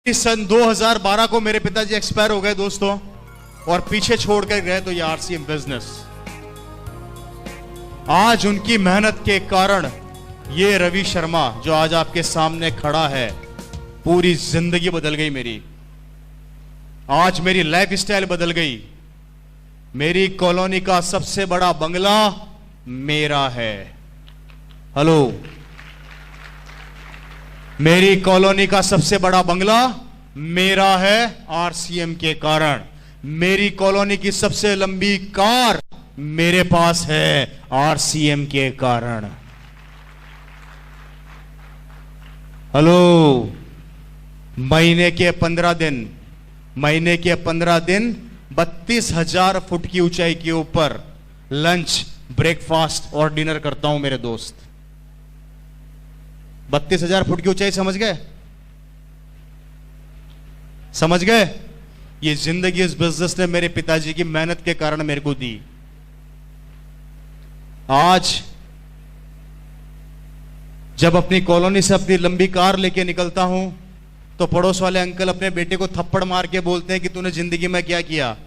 इस सन 2012 को मेरे पिताजी एक्सपायर हो गए दोस्तों, और पीछे छोड़कर गए तो ये आरसीएम बिजनेस। आज उनकी मेहनत के कारण ये रवि शर्मा जो आज आपके सामने खड़ा है, पूरी जिंदगी बदल गई मेरी। आज मेरी लाइफ स्टाइल बदल गई। मेरी कॉलोनी का सबसे बड़ा बंगला मेरा है। हेलो, मेरी कॉलोनी का सबसे बड़ा बंगला मेरा है आरसीएम के कारण। मेरी कॉलोनी की सबसे लंबी कार मेरे पास है आरसीएम के कारण। हेलो, महीने के 15 दिन 32,000 फुट की ऊंचाई के ऊपर लंच, ब्रेकफास्ट और डिनर करता हूं मेरे दोस्त। 32,000 फुट की ऊंचाई समझ गए? समझ गए? ये जिंदगी इस बिजनेस ने मेरे पिताजी की मेहनत के कारण मेरे को दी। आज जब अपनी कॉलोनी से अपनी लंबी कार लेके निकलता हूं तो पड़ोस वाले अंकल अपने बेटे को थप्पड़ मार के बोलते हैं कि तूने जिंदगी में क्या किया,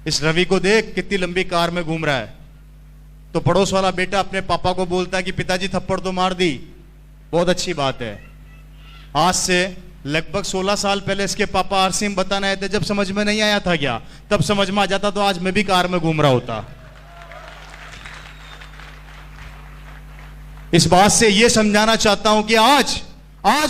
इस रवि को देख कितनी लंबी कार में घूम रहा है। तो पड़ोस वाला बेटा अपने पापा को बोलता है कि पिताजी थप्पड़ तो मार दी, बहुत अच्छी बात है। आज से लगभग 16 साल पहले इसके पापा आरसीएम बताने आए थे। जब समझ में नहीं आया था क्या, तब समझ में आ जाता तो आज मैं भी कार में घूम रहा होता। इस बात से यह समझाना चाहता हूं कि आज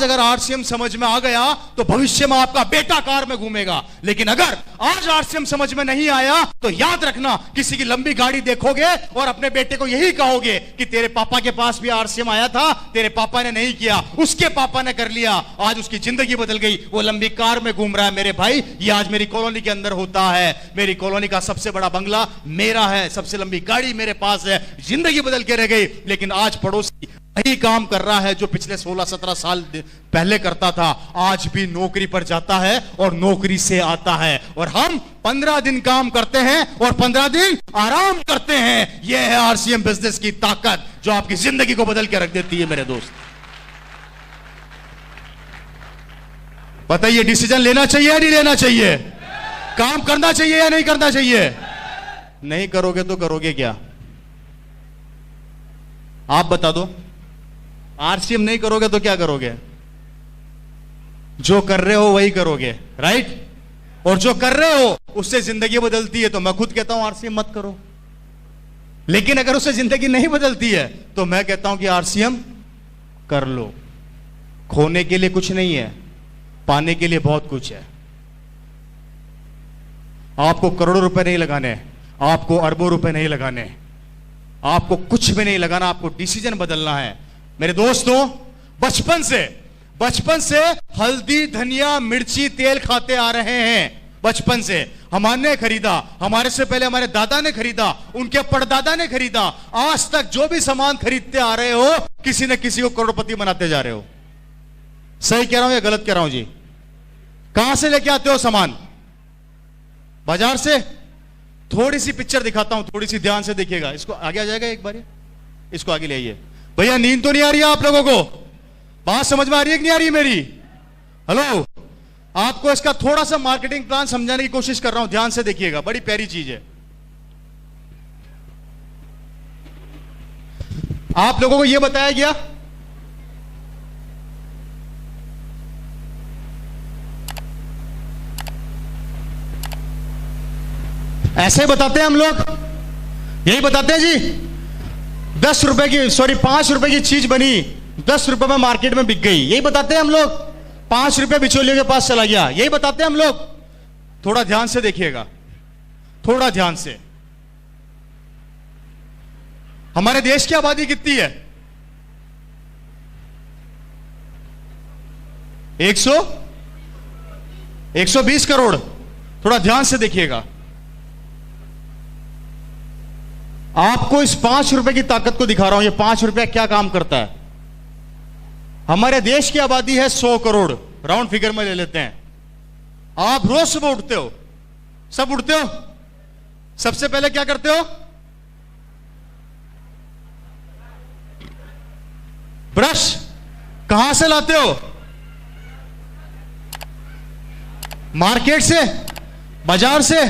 अगर आरसीएम समझ में आ गया तो भविष्य में आपका बेटा कार में घूमेगा। लेकिन अगर आज आरसीएम समझ में नहीं आया तो याद रखना, किसी की लंबी गाड़ी देखोगे और अपने बेटे को यही कहोगे कि तेरे पापा के पास भी आरसीएम आया था, तेरे पापा ने नहीं किया, उसके पापा ने कर लिया, आज उसकी जिंदगी बदल गई, वो लंबी कार में घूम रहा है। मेरे भाई, ये आज मेरी कॉलोनी के अंदर होता है। मेरी कॉलोनी का सबसे बड़ा बंगला मेरा है, सबसे लंबी गाड़ी मेरे पास है। जिंदगी बदल के रह गई। लेकिन आज पड़ोसी वही काम कर रहा है जो पिछले 16-17 साल पहले करता था। आज भी नौकरी पर जाता है और नौकरी से आता है। और हम 15 दिन काम करते हैं और 15 दिन आराम करते हैं। यह है आरसीएम बिजनेस की ताकत, जो आपकी जिंदगी को बदल के रख देती है मेरे दोस्त। बताइए, डिसीजन लेना चाहिए या नहीं लेना चाहिए? काम करना चाहिए या नहीं करना चाहिए? नहीं करोगे तो करोगे क्या? आप बता दो। आरसीएम नहीं करोगे तो क्या करोगे? जो कर रहे हो वही करोगे, राइट? और जो कर रहे हो उससे जिंदगी बदलती है तो मैं खुद कहता हूं आरसीएम मत करो। लेकिन अगर उससे जिंदगी नहीं बदलती है तो मैं कहता हूं कि आरसीएम कर लो। खोने के लिए कुछ नहीं है, पाने के लिए बहुत कुछ है। आपको करोड़ों रुपए नहीं लगाने, आपको अरबों रुपए नहीं लगाने, आपको कुछ भी नहीं लगाना, आपको डिसीजन बदलना है। मेरे दोस्तों, बचपन से हल्दी, धनिया, मिर्ची, तेल खाते आ रहे हैं। बचपन से हमने खरीदा, हमारे से पहले हमारे दादा ने खरीदा, उनके परदादा ने खरीदा। आज तक जो भी सामान खरीदते आ रहे हो, किसी न किसी को करोड़पति बनाते जा रहे हो। सही कह रहा हूं या गलत कह रहा हूं जी? कहां से लेके आते हो सामान? बाजार से। थोड़ी सी पिक्चर दिखाता हूं, थोड़ी सी ध्यान से देखिएगा। इसको आगे आ जाएगा एक बार, इसको आगे ले आइए। भैया, नींद तो नहीं आ रही है आप लोगों को? बात समझ में आ रही है कि नहीं आ रही मेरी? हेलो, आपको इसका थोड़ा सा मार्केटिंग प्लान समझाने की कोशिश कर रहा हूं, ध्यान से देखिएगा। बड़ी प्यारी चीज है। आप लोगों को यह बताया गया ऐसे बताते हैं हम लोग, यही बताते हैं जी। 5 रुपए की चीज बनी, 10 रुपए में मार्केट में बिक गई, यही बताते हैं हम लोग। 5 रुपए बिचौलियों के पास चला गया, यही बताते हैं हम लोग। थोड़ा ध्यान से देखिएगा, थोड़ा ध्यान से। हमारे देश की आबादी कितनी है? 120 करोड़। थोड़ा ध्यान से देखिएगा। आपको इस 5 रुपए की ताकत को दिखा रहा हूं। ये 5 रुपया क्या काम करता है? हमारे देश की आबादी है 100 करोड़, राउंड फिगर में ले लेते हैं। आप रोज सुबह उठते हो, सब उठते हो, सबसे पहले क्या करते हो? ब्रश। कहां से लाते हो? मार्केट से, बाजार से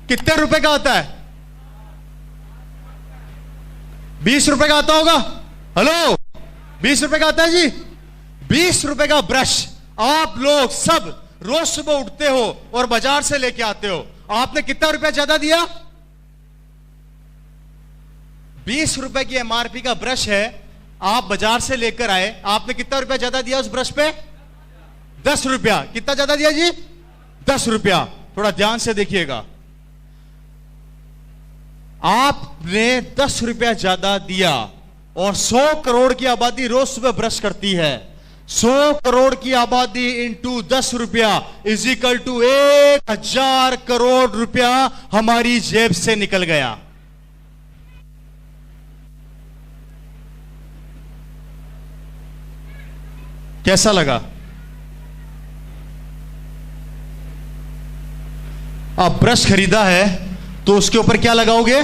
कितने रुपए का आता है? 20 रुपए का आता होगा। हेलो, 20 रुपए का आता है जी। 20 रुपए का ब्रश आप लोग सब रोज सुबह उठते हो और बाजार से लेके आते हो। आपने कितना रुपया ज्यादा दिया? 20 रुपए की एमआरपी का ब्रश है, आप बाजार से लेकर आए, आपने कितना रुपया ज्यादा दिया उस ब्रश पे? 10 रुपया। कितना ज्यादा दिया जी? 10 रुपया। थोड़ा ध्यान से देखिएगा, आपने 10 रुपया ज्यादा दिया और 100 करोड़ की आबादी रोज सुबह ब्रश करती है। 100 करोड़ की आबादी इंटू 10 रुपया इज इक्वल टू 1000 करोड़ रुपया हमारी जेब से निकल गया। कैसा लगा? आप ब्रश खरीदा है तो उसके ऊपर क्या लगाओगे?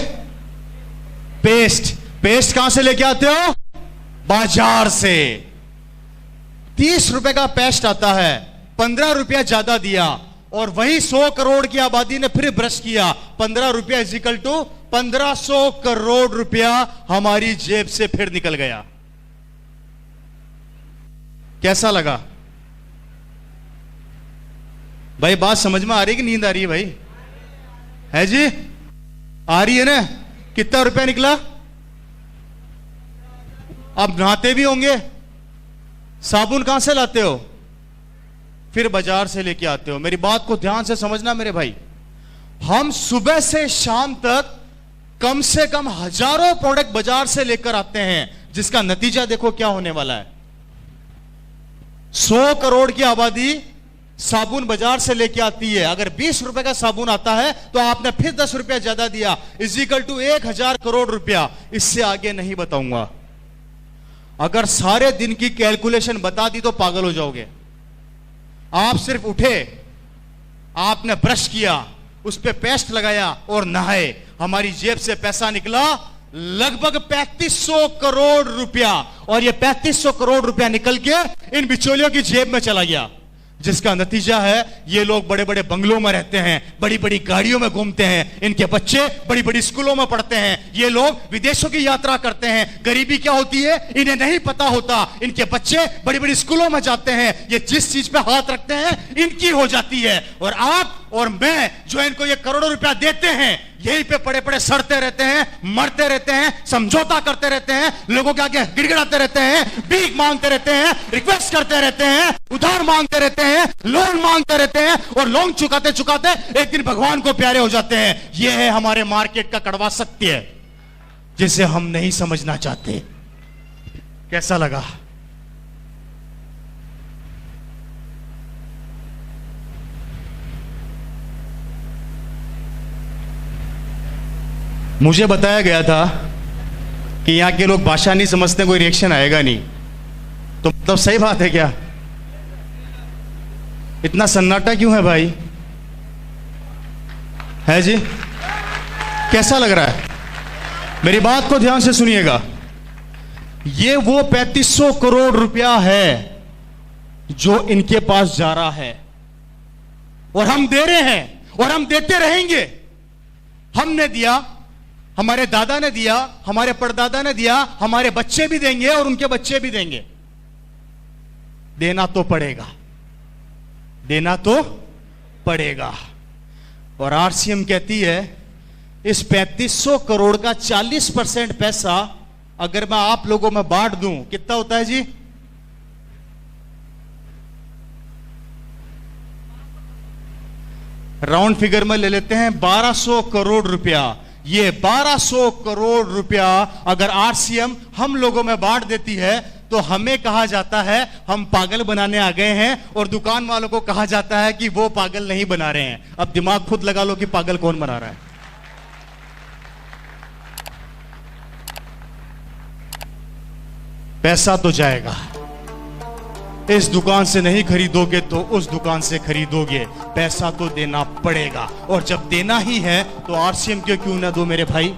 पेस्ट। पेस्ट कहां से लेके आते हो? बाजार से। 30 रुपए का पेस्ट आता है, 15 रुपया ज्यादा दिया और वही 100 करोड़ की आबादी ने फिर ब्रश किया। 15 रुपया इज इक्वल टू 1500 करोड़ रुपया हमारी जेब से फिर निकल गया। कैसा लगा भाई? बात समझ में आ रही है कि नींद आ रही है भाई? है जी? आ रही है ना? कितना रुपया निकला? अब नहाते भी होंगे, साबुन कहां से लाते हो? फिर बाजार से लेके आते हो। मेरी बात को ध्यान से समझना मेरे भाई, हम सुबह से शाम तक कम से कम हजारों प्रोडक्ट बाजार से लेकर आते हैं, जिसका नतीजा देखो क्या होने वाला है। 100 करोड़ की आबादी साबुन बाजार से लेके आती है। अगर 20 रुपए का साबुन आता है तो आपने फिर 10 रुपया ज्यादा दिया, इज इक्वल टू 1000 करोड़ रुपया। इससे आगे नहीं बताऊंगा। अगर सारे दिन की कैलकुलेशन बता दी तो पागल हो जाओगे। आप सिर्फ उठे, आपने ब्रश किया, उस पे पेस्ट लगाया और नहाए, हमारी जेब से पैसा निकला लगभग 3500 करोड़ रुपया। और ये 3500 करोड़ रुपया निकल के इन बिचौलियों की जेब में चला गया, जिसका नतीजा है ये लोग बड़े बड़े बंगलों में रहते हैं, बड़ी बड़ी गाड़ियों में घूमते हैं, इनके बच्चे बड़ी बड़ी स्कूलों में पढ़ते हैं, ये लोग विदेशों की यात्रा करते हैं। गरीबी क्या होती है इन्हें नहीं पता होता। इनके बच्चे बड़ी बड़ी स्कूलों में जाते हैं, ये जिस चीज पे हाथ रखते हैं इनकी हो जाती है। और आप और मैं जो इनको ये करोड़ों रुपया देते हैं, यहीं पे पड़े पड़े सड़ते रहते हैं, मरते रहते हैं, समझौता करते रहते हैं, लोगों के आगे गिड़गिड़ाते रहते हैं, भीख मांगते रहते हैं, रिक्वेस्ट करते रहते हैं, उधार मांगते रहते हैं, लोन मांगते रहते हैं और लोन चुकाते चुकाते एक दिन भगवान को प्यारे हो जाते हैं। यह है हमारे मार्केट का कड़वा सत्य, जिसे हम नहीं समझना चाहते। कैसा लगा? मुझे बताया गया था कि यहां के लोग भाषा नहीं समझते, कोई रिएक्शन आएगा नहीं, तो मतलब सही बात है क्या? इतना सन्नाटा क्यों है भाई? है जी? कैसा लग रहा है? मेरी बात को ध्यान से सुनिएगा। ये वो 3500 करोड़ रुपया है जो इनके पास जा रहा है और हम दे रहे हैं और हम देते रहेंगे। हमने दिया, हमारे दादा ने दिया, हमारे परदादा ने दिया, हमारे बच्चे भी देंगे और उनके बच्चे भी देंगे। देना तो पड़ेगा, देना तो पड़ेगा। और आरसीएम कहती है इस 3500 करोड़ का 40% पैसा अगर मैं आप लोगों में बांट दूं, कितना होता है जी? राउंड फिगर में ले लेते हैं 1200 करोड़ रुपया। ये 1200 करोड़ रुपया अगर आरसीएम हम लोगों में बांट देती है तो हमें कहा जाता है हम पागल बनाने आ गए हैं, और दुकान वालों को कहा जाता है कि वो पागल नहीं बना रहे हैं। अब दिमाग खुद लगा लो कि पागल कौन बना रहा है। पैसा तो जाएगा, इस दुकान से नहीं खरीदोगे तो उस दुकान से खरीदोगे, पैसा तो देना पड़ेगा। और जब देना ही है तो आरसीएम क्यों ना दो मेरे भाई?